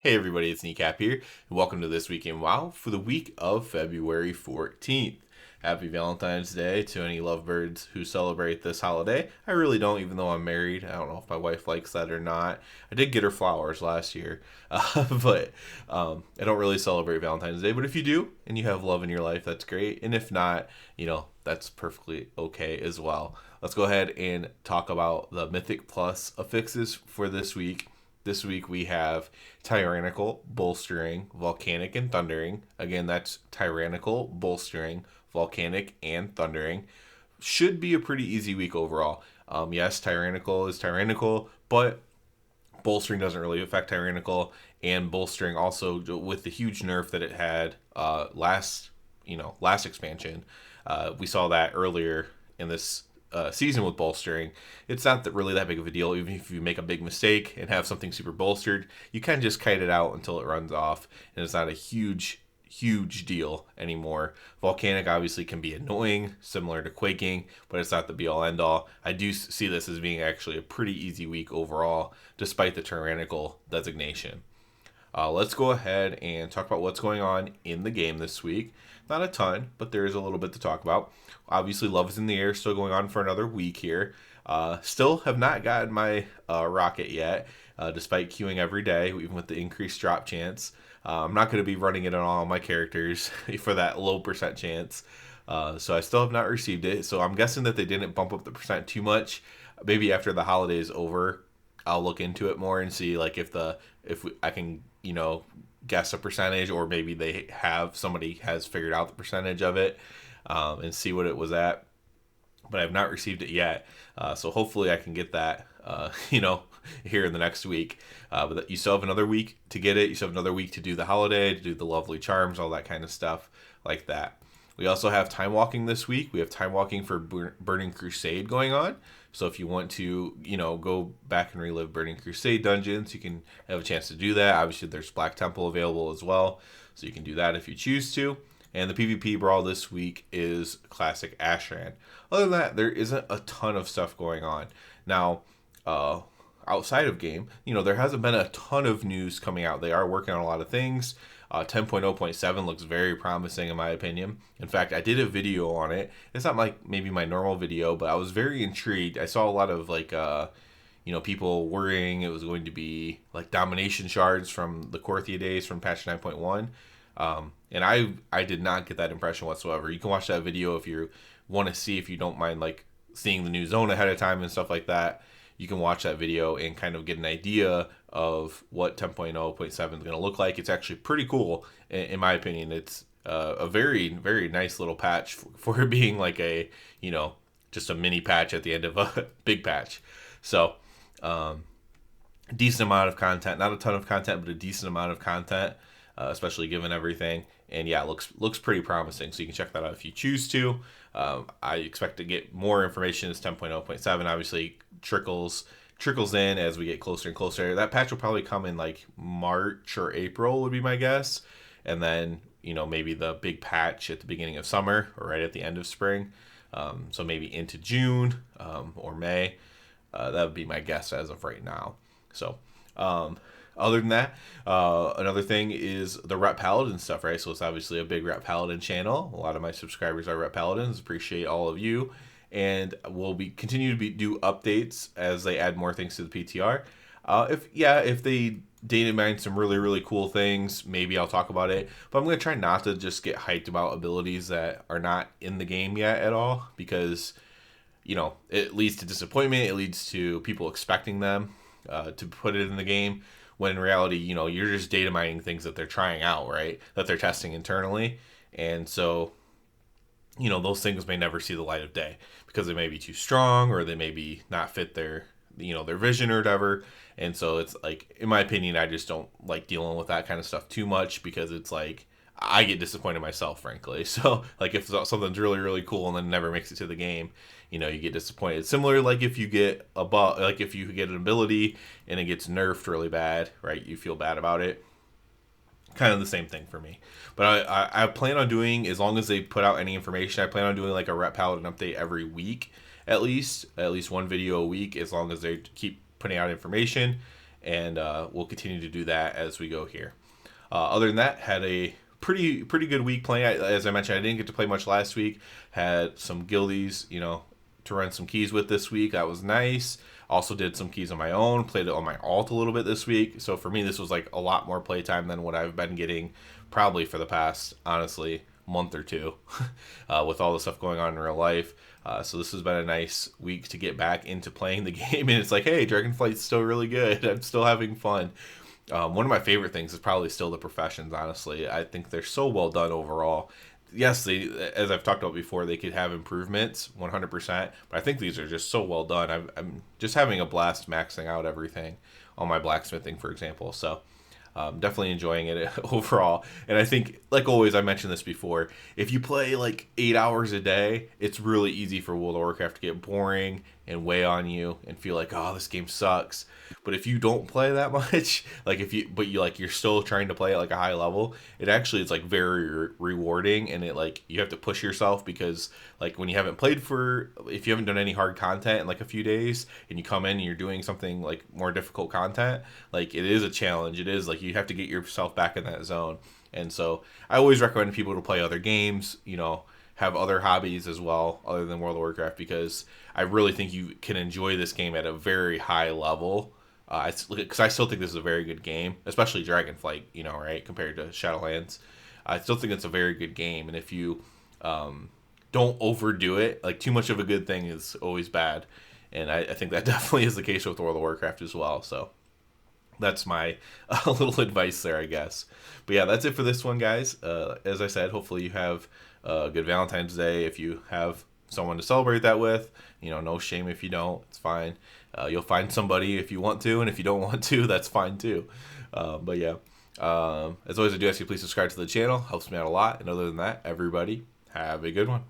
Hey everybody, it's Kneecap here, and welcome to This Week in WoW for the week of February 14th. Happy Valentine's Day to any lovebirds who celebrate this holiday. I really don't, even though I'm married. I don't know if my wife likes that or not. I did get her flowers last year, but I don't really celebrate Valentine's Day. But if you do, and you have love in your life, that's great. And if not, that's perfectly okay as well. Let's go ahead and talk about the Mythic Plus affixes for this week. This week we have Tyrannical, Bolstering, Volcanic, and Thundering. Again, that's Tyrannical, Bolstering, Volcanic, and Thundering. Should be a pretty easy week overall. Yes, Tyrannical is Tyrannical, but Bolstering doesn't really affect Tyrannical, and Bolstering also, with the huge nerf that it had last expansion, we saw that earlier in this season with bolstering. It's not really that big of a deal. Even if you make a big mistake and have something super bolstered, you can just kite it out until it runs off, and it's not a huge deal anymore. Volcanic obviously can be annoying, similar to quaking, but it's not the be all end all. I do see this as being actually a pretty easy week overall, despite the tyrannical designation. Let's go ahead and talk about what's going on in the game this week. Not a ton, but there is a little bit to talk about. Obviously, Love is in the Air, still going on for another week here. Still have not gotten my rocket yet, despite queuing every day, even with the increased drop chance. I'm not going to be running it on all my characters for that low percent chance. So I still have not received it. So I'm guessing that they didn't bump up the percent too much. Maybe after the holiday is over, I'll look into it more and see like I can guess a percentage, or maybe somebody has figured out the percentage of it, and see what it was at. But I've not received it yet, so hopefully I can get that here in the next week. But you still have another week to get it. You still have another week to do the holiday, to do the lovely charms, all that kind of stuff like that. We also have time walking this week. We have time walking for Burning Crusade going on. So if you want to, go back and relive Burning Crusade dungeons, you can have a chance to do that. Obviously, there's Black Temple available as well, so you can do that if you choose to. And the PvP brawl this week is Classic Ashran. Other than that, there isn't a ton of stuff going on. Now, outside of game, there hasn't been a ton of news coming out. They are working on a lot of things. 10.0.7 looks very promising in my opinion. In fact, I did a video on it. It's not like maybe my normal video, but I was very intrigued. I saw a lot of people worrying it was going to be like domination shards from the Korthia days from patch 9.1. And I did not get that impression whatsoever. You can watch that video if you want to see, if you don't mind like seeing the new zone ahead of time and stuff like that. You can watch that video and kind of get an idea of what 10.0.7 is going to look like. It's actually pretty cool, in my opinion. It's a very, very nice little patch for being like just a mini patch at the end of a big patch. So, decent amount of content. Not a ton of content, but a decent amount of content, especially given everything. And yeah, it looks pretty promising. So you can check that out if you choose to. I expect to get more information as 10.0.7 obviously trickles in as we get closer and closer. That patch will probably come in like March or April would be my guess. And then, maybe the big patch at the beginning of summer or right at the end of spring. So maybe into June or May. That would be my guess as of right now. So, other than that, another thing is the Rep Paladin stuff, right? So it's obviously a big Rep Paladin channel. A lot of my subscribers are Rep Paladins. Appreciate all of you. And we'll continue to do updates as they add more things to the PTR. If they data mine some really, really cool things, maybe I'll talk about it. But I'm going to try not to just get hyped about abilities that are not in the game yet at all. Because, it leads to disappointment. It leads to people expecting them to put it in the game. When in reality, you're just data mining things that they're trying out, right? That they're testing internally. And so, those things may never see the light of day because they may be too strong or they may be not fit their vision or whatever. And so it's like, in my opinion, I just don't like dealing with that kind of stuff too much because it's like, I get disappointed myself, frankly. So like if something's really, really cool and then never makes it to the game, you get disappointed. Similar like if you get if you get an ability and it gets nerfed really bad, right? You feel bad about it. Kind of the same thing for me. But I plan on doing, as long as they put out any information, I plan on doing like a Rep Paladin update every week at least one video a week, as long as they keep putting out information. and we'll continue to do that as we go here. Other than that, had a pretty good week playing. As I mentioned, I didn't get to play much last week. Had some guildies, to run some keys with this week. That was nice. Also did some keys on my own. Played it on my alt a little bit this week. So for me, this was like a lot more playtime than what I've been getting probably for the past, honestly, month or two with all the stuff going on in real life. So this has been a nice week to get back into playing the game. And it's like, hey, Dragonflight's still really good. I'm still having fun. One of my favorite things is probably still the professions, honestly. I think they're so well done overall. Yes, they, as I've talked about before, they could have improvements 100%, but I think these are just so well done. I'm just having a blast maxing out everything on my blacksmithing, for example. So definitely enjoying it overall. And I think, like always, I mentioned this before, if you play like 8 hours a day, it's really easy for World of Warcraft to get boring and weigh on you and feel like, oh, this game sucks. But if you don't play that much, you're still trying to play at like a high level, it actually is like very rewarding, and it like you have to push yourself because like when you haven't played if you haven't done any hard content in like a few days and you come in and you're doing something like more difficult content, like it is a challenge. It is like you have to get yourself back in that zone. And so I always recommend people to play other games, have other hobbies as well other than World of Warcraft, because I really think you can enjoy this game at a very high level. Because I still think this is a very good game, especially Dragonflight, right, compared to Shadowlands. I still think it's a very good game, and if you don't overdo it, like too much of a good thing is always bad, and I think that definitely is the case with World of Warcraft as well. So that's my little advice there, I guess. But yeah, that's it for this one, guys. As I said, hopefully you have a good Valentine's Day. If you have someone to celebrate that with, no shame if you don't. It's fine. You'll find somebody if you want to, and if you don't want to, that's fine too. But yeah, as always, I do ask you please subscribe to the channel. Helps me out a lot. And other than that, everybody, have a good one.